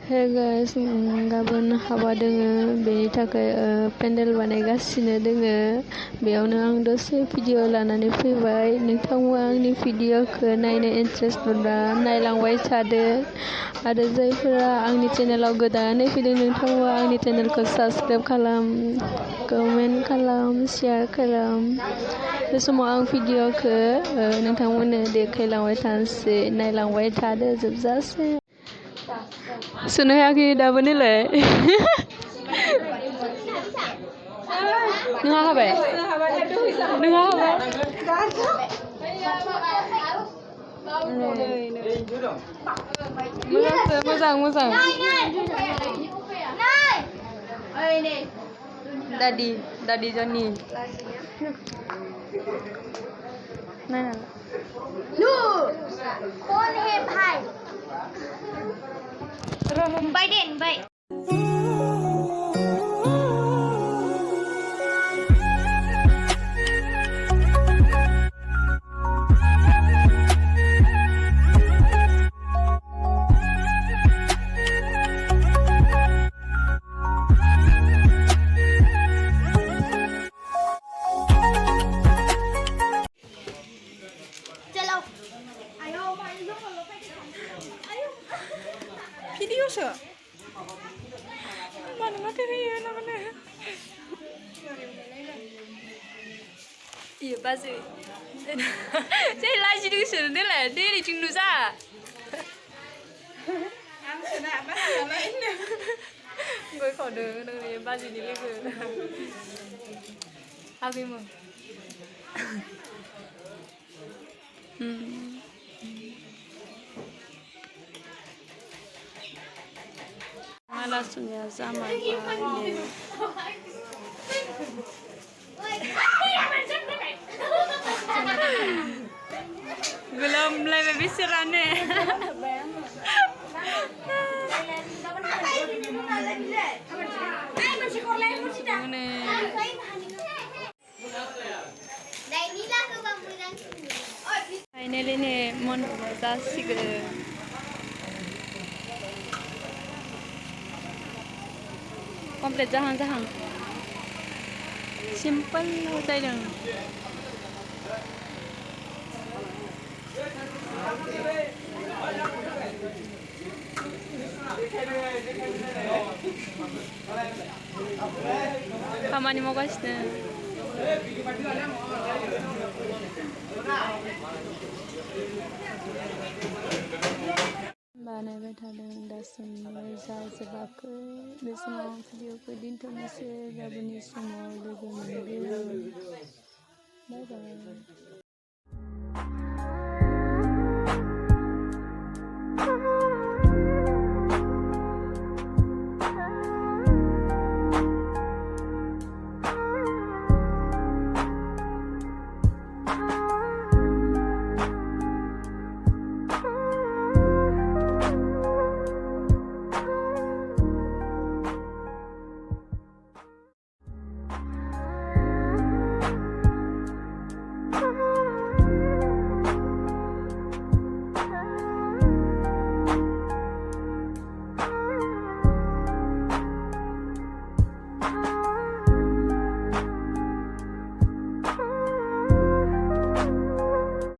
Hey guys, गाबोन हाबा दोङो बेनि थाखाय पेन्डेल बानायगासिनो दोङो। बेयावनो आं दसे भिडिअ लानानै फैबाय। नोंथांमोना आंनि भिडिअखौ नायनो इन्ट्रेस्ट मोनबा नायलांबाय थादो। आरो जायफोरा आंनि चेनेलाव गोदानै फैदों नोंथांमोना आंनि चेनेलखौ साबस्क्राइब खालाम, कमेन्ट खालाम, शेयार खालाम। बे समाव आं भिडिअखौ नोंथांमोननो देखायलांबाय थानोसै, नायलांबाय थादो जोबजासे। सुनो हायाखै दाबो नोलाय? नोंहा हाबाय? नोंहा हाबाय? मोजां। दादी जनी नायना नु कौन है भाई bye Videoso. Mana material namanya? Iya pasti. Saya lagi di sana lah, dia di Cinggu sa. Am sana apa lain? Gue kode dengan baju di leher. Apa mau? Langsung ya sama belum mulai berbicarane. Finally nih mon जासिगोन. Komplit जाहां सिम्पल जादों। खामानि मावगासिनो बानायबाय थादों दासिमबो जाजोबाखै। बे समाव भिडिअखौ दोनथ'नोसै, गाबोननि समाव लोगो मोनगोन। Bye bye.